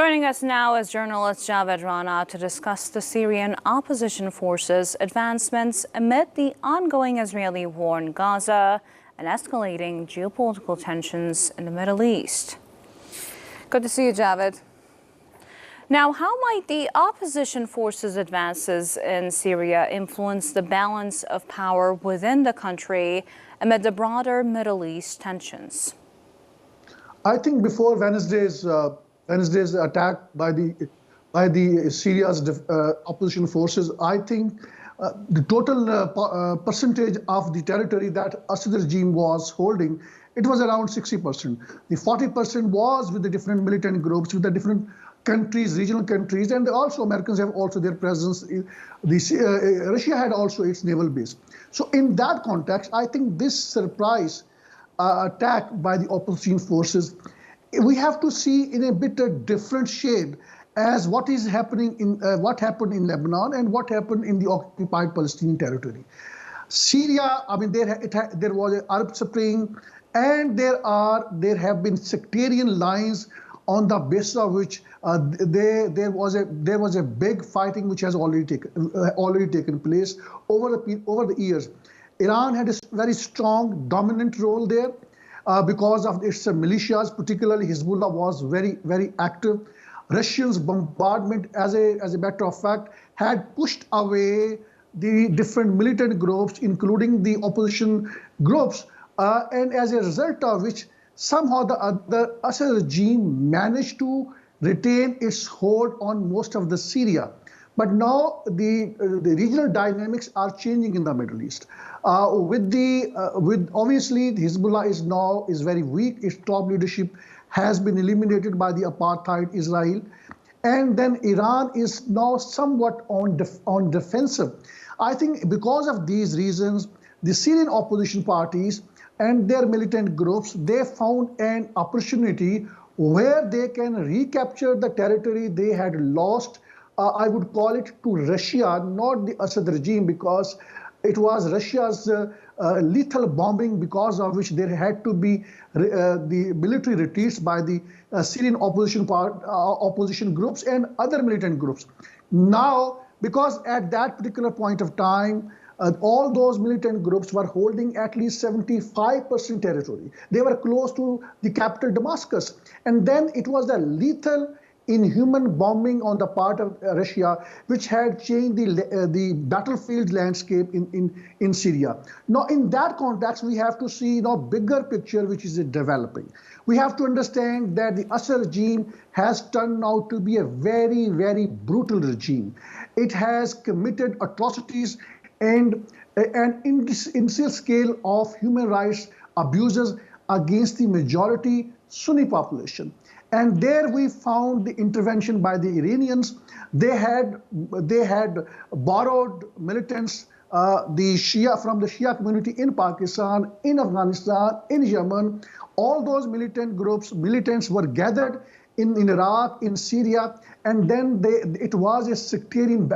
Joining us now is journalist Javed Rana to discuss the Syrian opposition forces' advancements amid the ongoing Israeli war in Gaza and escalating geopolitical tensions in the Middle East. Good to see you, Javed. Now, how might the opposition forces' advances in Syria influence the balance of power within the country amid the broader Middle East tensions? I think before Wednesday's attack by the Syria's opposition forces, I think the total percentage of the territory that Assad regime was holding, it was around 60%. The 40% was with the different militant groups, with the different countries, regional countries, and also Americans have also their presence. Russia had also its naval base. So in that context, I think this surprise attack by the opposition forces, we have to see in a bit a different shade as what is happening in what happened in Lebanon and what happened in the occupied Palestinian territory. Syria, I mean, there was an Arab Spring, and there have been sectarian lines on the basis of which there was a big fighting which has already taken place over the years. Iran had a very strong, dominant role there because of its militias, particularly Hezbollah was very, very active. Russia's bombardment, as a matter of fact, had pushed away the different militant groups, including the opposition groups, and as a result of which, somehow the Assad regime managed to retain its hold on most of the Syria. But now the regional dynamics are changing in the Middle East. With obviously Hezbollah is very weak. Its top leadership has been eliminated by the apartheid Israel, and then Iran is now somewhat on defensive. I think because of these reasons, the Syrian opposition parties and their militant groups, they found an opportunity where they can recapture the territory they had lost. I would call it to Russia, not the Assad regime, because it was Russia's lethal bombing, because of which there had to be the military retreats by the Syrian opposition groups and other militant groups. Now, because at that particular point of time, all those militant groups were holding at least 75% territory. They were close to the capital Damascus. And then it was a lethal, inhuman bombing on the part of Russia, which had changed the battlefield landscape in Syria. Now, in that context, we have to see a bigger picture which is developing. We have to understand that the Assad regime has turned out to be a very, very brutal regime. It has committed atrocities and an insane scale of human rights abuses against the majority Sunni population. And there we found the intervention by the Iranians. They had borrowed militants, from the Shia community in Pakistan, in Afghanistan, in Yemen. All those militants were gathered in Iraq, in Syria, and then it was a sectarian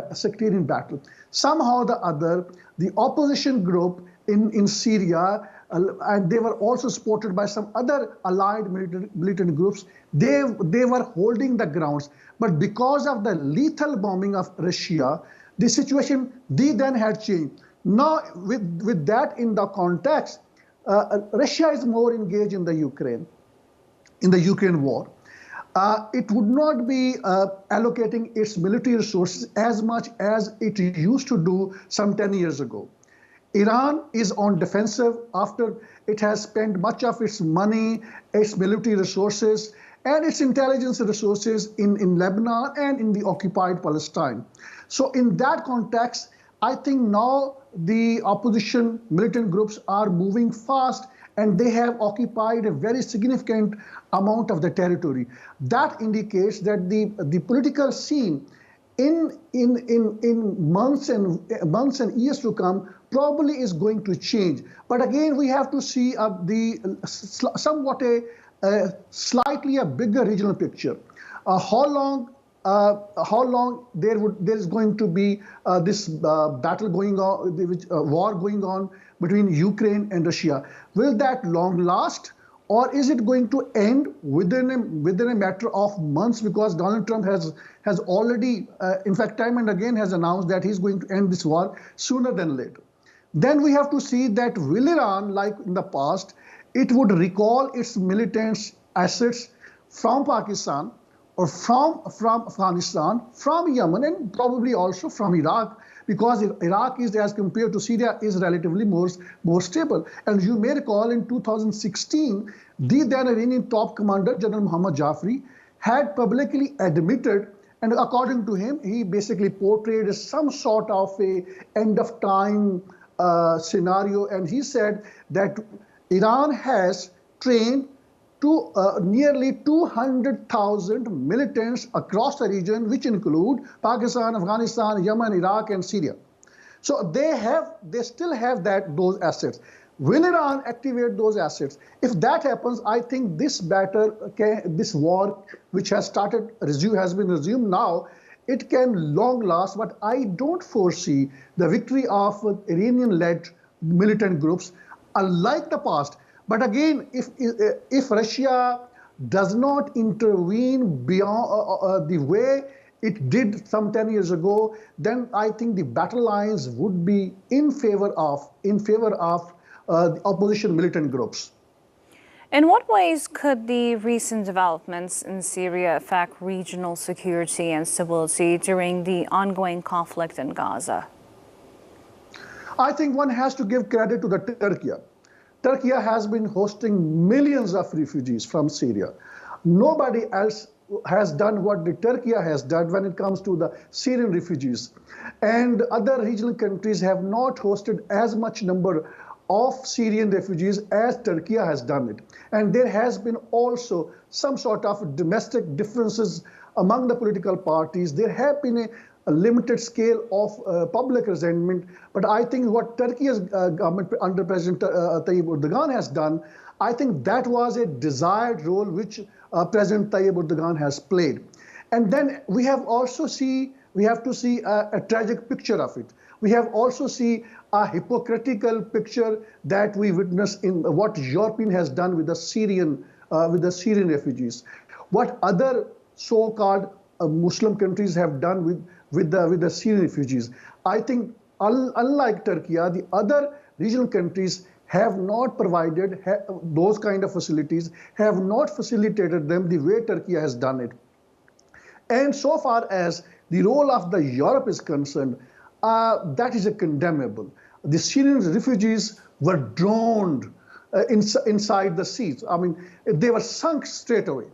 battle. Somehow or the other, the opposition group in Syria, and they were also supported by some other allied militant groups, they were holding the grounds. But because of the lethal bombing of Russia, the situation then had changed. Now, with that in the context, Russia is more engaged in the Ukraine war. It would not be allocating its military resources as much as it used to do some 10 years ago. Iran is on defensive after it has spent much of its money, its military resources, and its intelligence resources in Lebanon and in the occupied Palestine. So in that context, I think now the opposition militant groups are moving fast, and they have occupied a very significant amount of the territory. That indicates that the political scene in months and years to come probably is going to change. But again, we have to see somewhat a slightly bigger regional picture. How long there is going to be this battle going on, war going on between Ukraine and Russia? Will that long last, or is it going to end within a matter of months? Because Donald Trump has already, in fact, time and again has announced that he's going to end this war sooner than later. Then we have to see that will Iran, like in the past, it would recall its militants' assets from Pakistan or from Afghanistan, from Yemen, and probably also from Iraq, because Iraq is, as compared to Syria, is relatively more stable. And you may recall in 2016, the then Iranian top commander, General Muhammad Jafri, had publicly admitted, and according to him, he basically portrayed as some sort of a end of time scenario, and he said that Iran has trained nearly 200,000 militants across the region, which include Pakistan, Afghanistan, Yemen, Iraq, and Syria. So they still have those assets. Will Iran activate those assets? If that happens, I think this war, which has been resumed now, it can long last. But I don't foresee the victory of Iranian-led militant groups, unlike the past. But again, if Russia does not intervene beyond the way it did some 10 years ago, then I think the battle lines would be in favor of the opposition militant groups. In what ways could the recent developments in Syria affect regional security and stability during the ongoing conflict in Gaza? I think one has to give credit to Turkey. Turkey has been hosting millions of refugees from Syria. Nobody else has done what Turkey has done when it comes to the Syrian refugees. And other regional countries have not hosted as much number of Syrian refugees as Turkey has done it. And there has been also some sort of domestic differences among the political parties. There have been a limited scale of public resentment. But I think what Turkey's government under President Tayyip Erdogan has done, I think that was a desired role which President Tayyip Erdogan has played. And then we have to see a tragic picture of it. We have also see a hypocritical picture that we witness in what Europe has done with the Syrian refugees. What other so-called Muslim countries have done with the Syrian refugees. I think unlike Turkey, the other regional countries have not provided those kind of facilities, have not facilitated them the way Turkey has done it. And so far as the role of the Europe is concerned, that is condemnable. The Syrian refugees were drowned inside the seas. I mean, they were sunk straight away.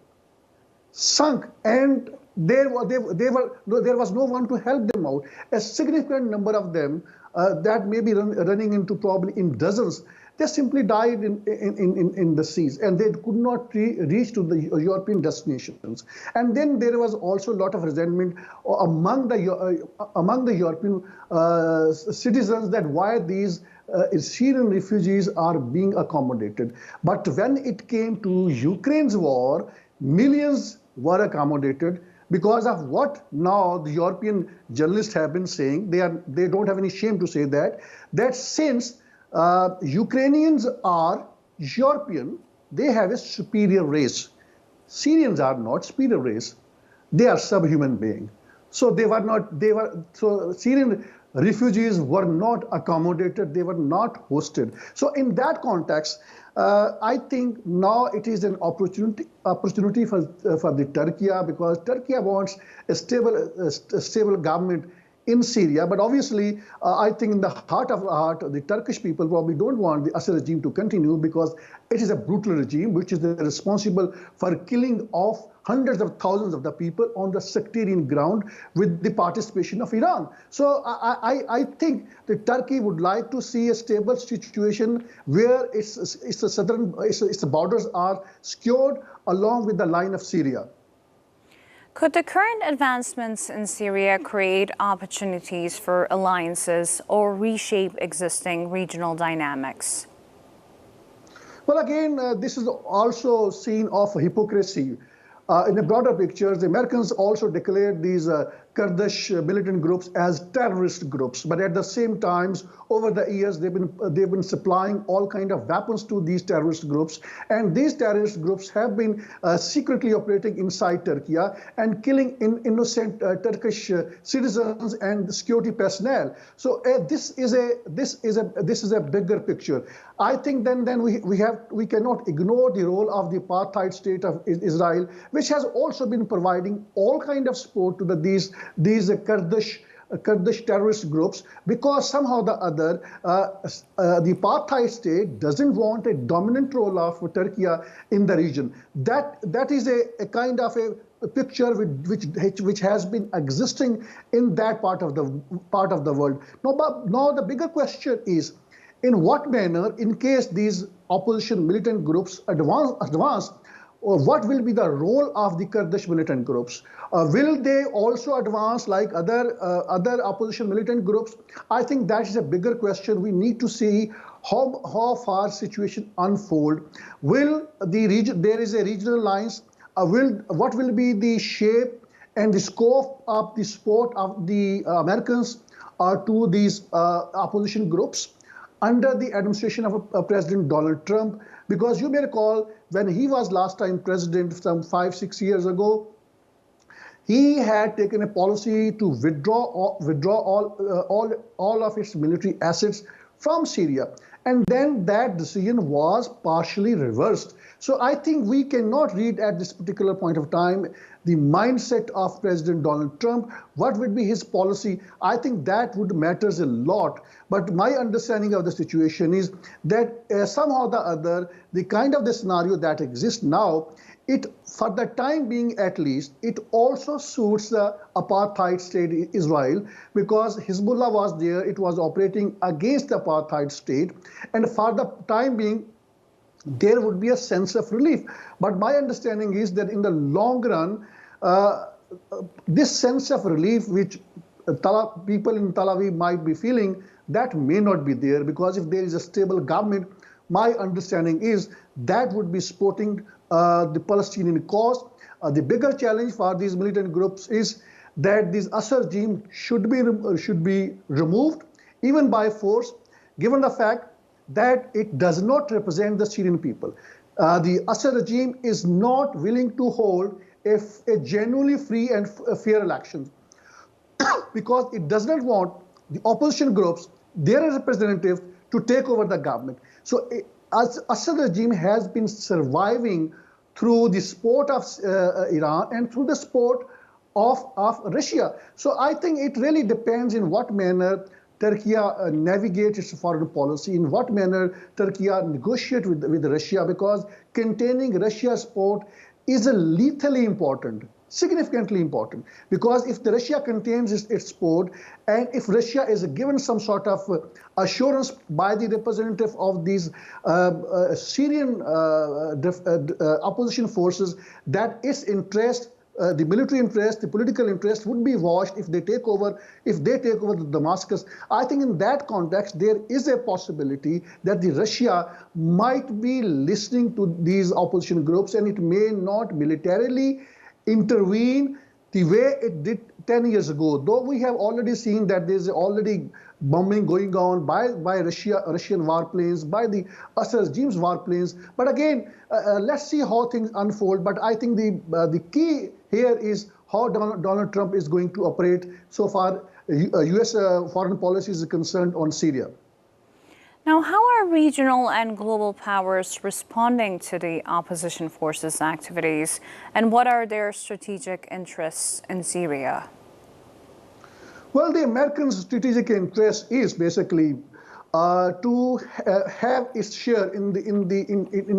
Sunk, and there was no one to help them out. A significant number of them that may be running into probably in dozens, they simply died in the seas, and they could not reach to the European destinations. And then there was also a lot of resentment among the European citizens that why these Syrian refugees are being accommodated. But when it came to Ukraine's war, millions were accommodated because of what now the European journalists have been saying. They don't have any shame to say that since Ukrainians are European, they have a superior race. Syrians are not superior race. They are subhuman beings. So Syrian refugees were not accommodated. They were not hosted. So in that context, I think now it is an opportunity for the Turkey, because Turkey wants a stable government in Syria. But obviously, I think in the heart of the heart, the Turkish people probably don't want the Assad regime to continue, because it is a brutal regime which is responsible for killing of hundreds of thousands of the people on the sectarian ground with the participation of Iran. So I think that Turkey would like to see a stable situation where its borders are secured along with the line of Syria. Could the current advancements in Syria create opportunities for alliances or reshape existing regional dynamics? Well, again, this is also seen of hypocrisy. In a broader picture, the Americans also declared these Kurdish militant groups as terrorist groups. But at the same time, over the years, they've been supplying all kind of weapons to these terrorist groups, and these terrorist groups have been secretly operating inside Turkey and killing innocent Turkish citizens and security personnel. So this is a bigger picture. I think then we cannot ignore the role of the apartheid state of Israel, which has also been providing all kind of support to these Kurdish terrorist groups, because somehow or the other the apartheid state doesn't want a dominant role of Turkey in the region. That is a kind of a picture which has been existing in that part of the world. Now the bigger question is, in what manner, in case these opposition militant groups advance, what will be the role of the Kurdish militant groups? Will they also advance like other opposition militant groups? I think that is a bigger question. We need to see how far situation unfold. Will there is a regional alliance? What will be the shape and the scope of the support of the Americans to these opposition groups under the administration of President Donald Trump? Because you may recall, when he was last time president some 5-6 years ago, he had taken a policy to withdraw all of its military assets from Syria. And then that decision was partially reversed. So I think we cannot read at this particular point of time the mindset of President Donald Trump. What would be his policy? I think that would matters a lot. But my understanding of the situation is that somehow or the other, the kind of the scenario that exists now, it, for the time being at least, it also suits the apartheid state Israel, because Hezbollah was there, it was operating against the apartheid state, and for the time being, there would be a sense of relief. But my understanding is that in the long run, this sense of relief which people in Tel Aviv might be feeling, that may not be there, because if there is a stable government, my understanding is that would be supporting the Palestinian cause. The bigger challenge for these militant groups is that this Assad regime should be removed, even by force, given the fact that it does not represent the Syrian people. The Assad regime is not willing to hold a genuinely free and fair election, because it does not want the opposition groups, their representatives, to take over the government. So Assad regime has been surviving through the support of Iran and through the support of Russia. So I think it really depends in what manner Turkey navigates its foreign policy, in what manner Turkey negotiates with Russia, because containing Russia's support is lethally important, significantly important, because if the Russia contains its support, and if Russia is given some sort of assurance by the representative of these Syrian opposition forces that its interest, the military interest, the political interest would be washed if they take over Damascus. I think in that context, there is a possibility that the Russia might be listening to these opposition groups, and it may not militarily intervene the way it did 10 years ago. Though we have already seen that there's already bombing going on by Russian warplanes, by the Assad regime's warplanes. But again, let's see how things unfold. But I think the key here is how Donald Trump is going to operate so far U.S. Foreign policy is concerned on Syria. Now, how are regional and global powers responding to the opposition forces' activities, and what are their strategic interests in Syria? Well, the American strategic interest is basically to have its share in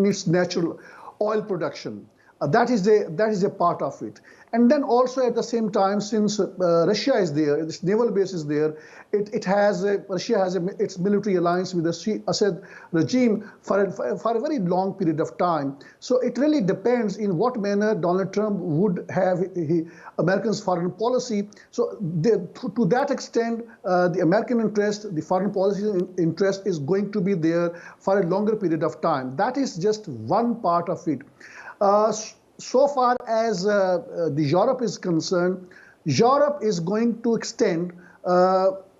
its natural oil production. That is a part of it. And then also at the same time, since Russia is there, its naval base is there, Russia has its military alliance with the Assad regime for a very long period of time. So it really depends in what manner Donald Trump would have America's foreign policy. So to that extent, the American interest, the foreign policy interest is going to be there for a longer period of time. That is just one part of it. So far as the Europe is concerned, Europe is going to extend.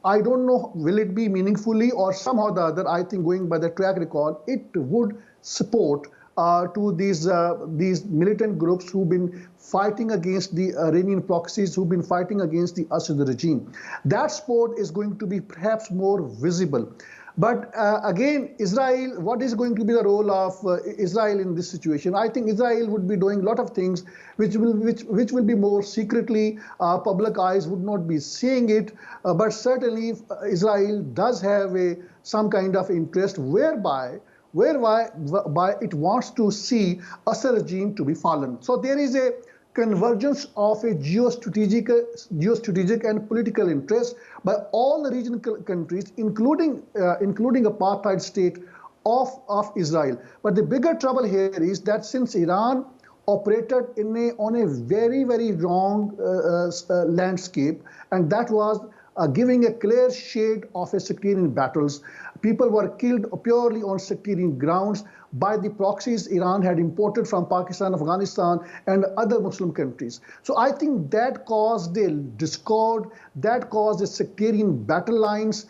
I don't know, will it be meaningfully or somehow or the other, I think going by the track record, it would support to these militant groups who've been fighting against the Iranian proxies, who've been fighting against the Assad regime. That support is going to be perhaps more visible. But again, Israel, what is going to be the role of Israel in this situation? I think Israel would be doing a lot of things which will be more secretly. Public eyes would not be seeing it. But certainly Israel does have some kind of interest whereby it wants to see Assad regime to be fallen. So there is a convergence of a geostrategic and political interest by all the regional countries, including apartheid state of Israel. But the bigger trouble here is that since Iran operated on a very, very wrong landscape, and that was giving a clear shade of a sectarian battles. People were killed purely on sectarian grounds by the proxies Iran had imported from Pakistan, Afghanistan, and other Muslim countries. So I think that caused a discord, that caused a sectarian battle lines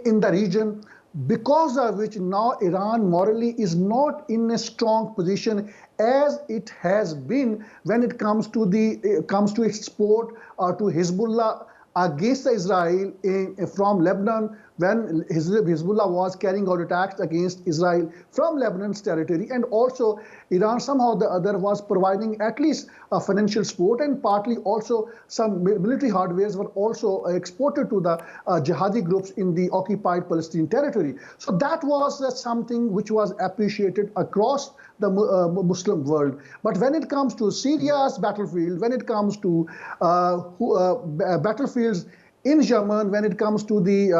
in the region, because of which now Iran morally is not in a strong position as it has been when it comes to its support to Hezbollah against Israel from Lebanon, when Hezbollah was carrying out attacks against Israel from Lebanon's territory. And also Iran somehow or the other was providing at least financial support, and partly also some military hardwares were also exported to the jihadi groups in the occupied Palestinian territory. So that was something which was appreciated across the Muslim world. But when it comes to Syria's battlefield, when it comes to battlefields in Yemen, when it comes to the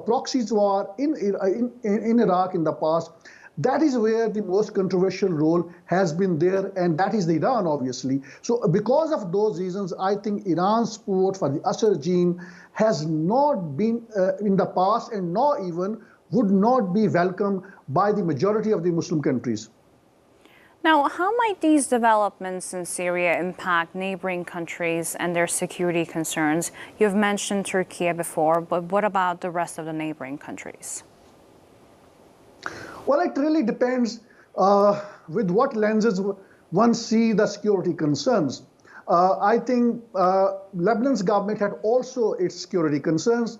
proxies war in Iraq in the past, that is where the most controversial role has been there, and that is the Iran, obviously. So because of those reasons, I think Iran's support for the Assad regime has not been in the past, and nor even would not be welcomed by the majority of the Muslim countries. Now, how might these developments in Syria impact neighboring countries and their security concerns? You've mentioned Turkey before, but what about the rest of the neighboring countries? Well, it really depends with what lenses one sees the security concerns. I think Lebanon's government had also its security concerns.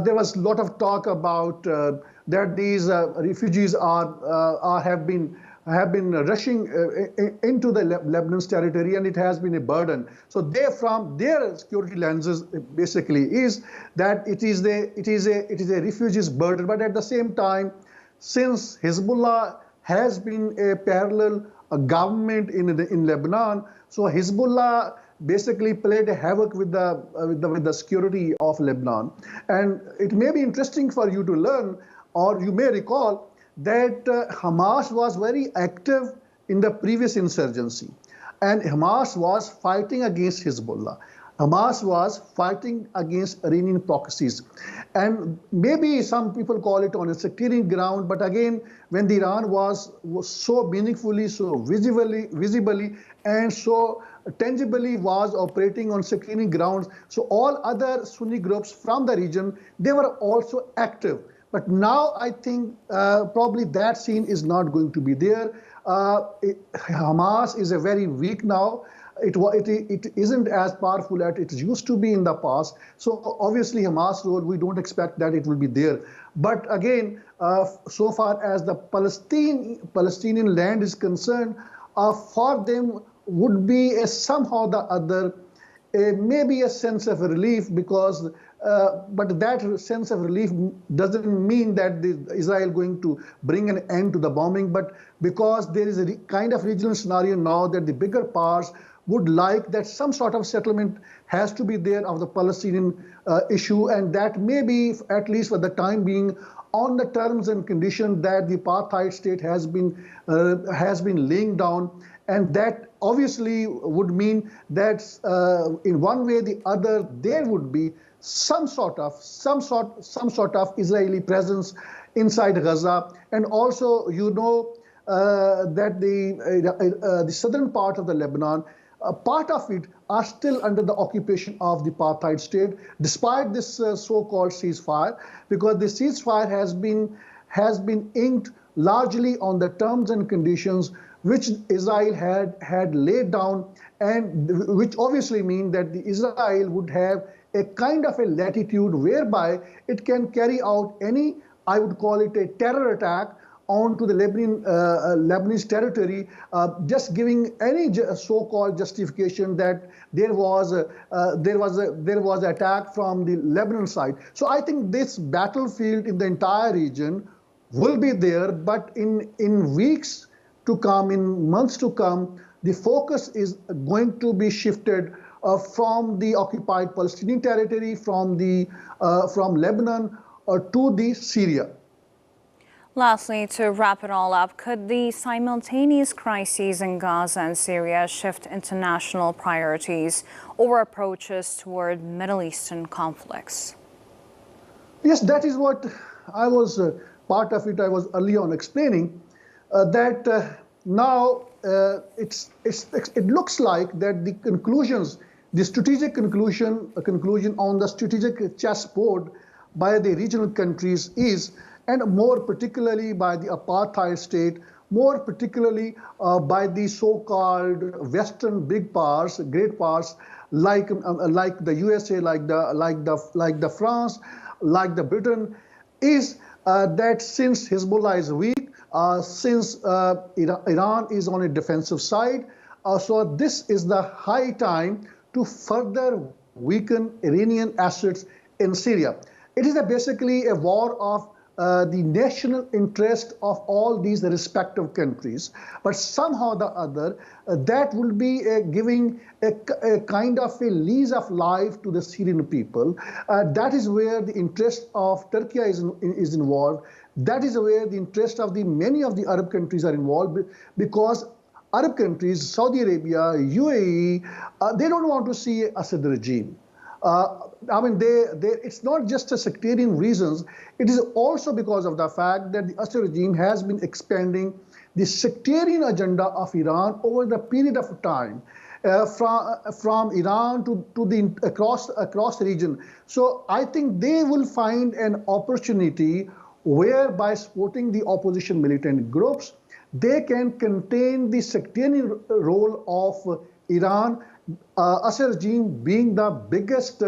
There was a lot of talk about that these refugees have been rushing into the Lebanon's territory, and it has been a burden. So from their security lenses, basically, is that it is a refugees burden. But at the same time, since Hezbollah has been a parallel government in Lebanon, so Hezbollah basically played havoc with the security of Lebanon. And it may be interesting for you to learn, or you may recall, that Hamas was very active in the previous insurgency, and Hamas was fighting against Hezbollah. Hamas was fighting against Iranian proxies. And maybe some people call it on a sectarian ground, but again, when the Iran was so meaningfully, so visibly, and so tangibly was operating on sectarian grounds, so all other Sunni groups from the region, they were also active. But now I think probably that scene is not going to be there. Hamas is a very weak now. It isn't as powerful as it used to be in the past. So obviously Hamas role, we don't expect that it will be there. But again, so far as the Palestinian land is concerned, for them would be somehow the other, maybe a sense of relief, because but that sense of relief doesn't mean that Israel going to bring an end to the bombing, but because there is a kind of regional scenario now that the bigger powers would like that some sort of settlement has to be there of the Palestinian issue, and that may be, at least for the time being, on the terms and conditions that the apartheid state has been laying down. And that obviously would mean that in one way or the other there would be some sort of Israeli presence inside Gaza. And also, you know, that the southern part of the Lebanon, part of it are still under the occupation of the apartheid state, despite this so-called ceasefire, because the ceasefire has been inked largely on the terms and conditions which Israel had laid down, and which obviously mean that the Israel would have a kind of a latitude whereby it can carry out any, I would call it a terror attack onto the Lebanese territory, just giving any so-called justification that there was an attack from the Lebanon side. So I think this battlefield in the entire region will be there, but in weeks to come, in months to come, the focus is going to be shifted from the occupied Palestinian territory, from Lebanon to the Syria. Lastly, to wrap it all up, could the simultaneous crises in Gaza and Syria shift international priorities or approaches toward Middle Eastern conflicts? Yes, that is what I was part of it. I was early on explaining that now it looks like that the conclusions, the strategic conclusion on the strategic chessboard by the regional countries is, and more particularly by the apartheid state, more particularly by the so-called Western big powers, great powers like the USA, like the France, like the Britain, is that since Hezbollah is weak, since Iran is on a defensive side, so this is the high time to further weaken Iranian assets in Syria. It is basically a war of the national interest of all these respective countries, but somehow or the other, that will be giving a kind of a lease of life to the Syrian people. That is where the interest of Turkey is involved. That is where the interest of many of the Arab countries are involved, because Arab countries, Saudi Arabia, UAE, they don't want to see Assad regime. I mean, it's not just a sectarian reasons. It is also because of the fact that the Assad regime has been expanding the sectarian agenda of Iran over the period of time, from Iran to the across the region. So I think they will find an opportunity where, by supporting the opposition militant groups, they can contain the sectarian role of Iran, Assad regime being the biggest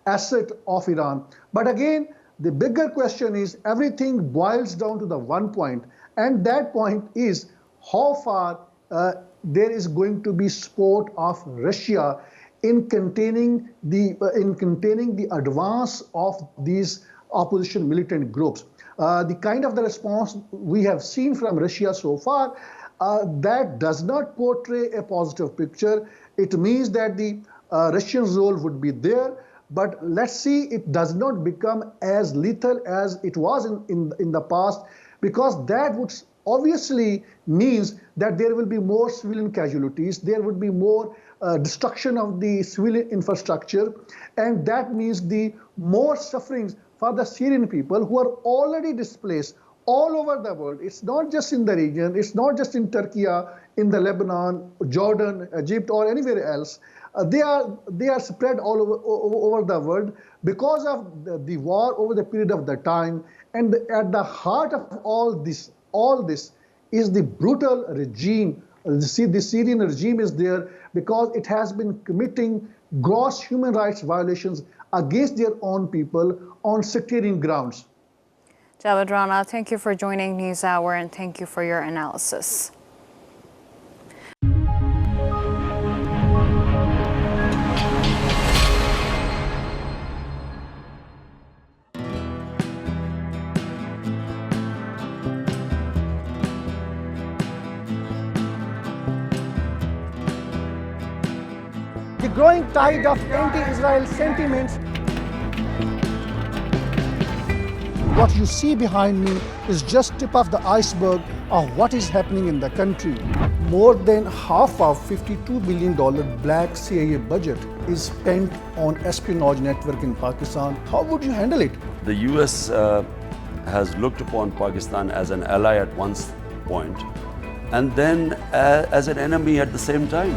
asset of Iran. But again, the bigger question is, everything boils down to the one point, and that point is how far there is going to be support of Russia in containing the advance of these opposition militant groups. The kind of the response we have seen from Russia so far, that does not portray a positive picture. It means that the Russian role would be there, but let's see it does not become as lethal as it was in the past, because that would obviously means that there will be more civilian casualties, there would be more destruction of the civilian infrastructure, and that means the more sufferings for the Syrian people who are already displaced all over the world. It's not just in the region, it's not just in Turkey, in the Lebanon, Jordan, Egypt, or anywhere else. They are spread all over the world because of the war over the period of the time. And at the heart of all this is the brutal regime. The Syrian regime is there because it has been committing gross human rights violations against their own people on sectarian grounds. Javed Rana, thank you for joining NewsHour, and thank you for your analysis. The growing tide of anti-Israel sentiments. What you see behind me is just tip of the iceberg of what is happening in the country. More than half of $52 billion black CIA budget is spent on espionage network in Pakistan. How would you handle it? The US has looked upon Pakistan as an ally at one point and then as an enemy at the same time.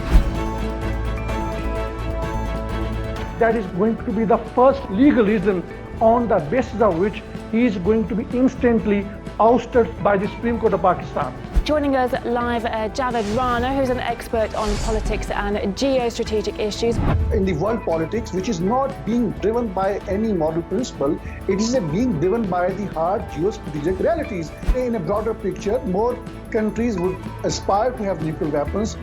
that is going to be the first legal reason on the basis of which he is going to be instantly ousted by the Supreme Court of Pakistan. Joining us live, Javed Rana, who's an expert on politics and geostrategic issues. In the world politics, which is not being driven by any moral principle, it is being driven by the hard geostrategic realities. In a broader picture, more countries would aspire to have nuclear weapons.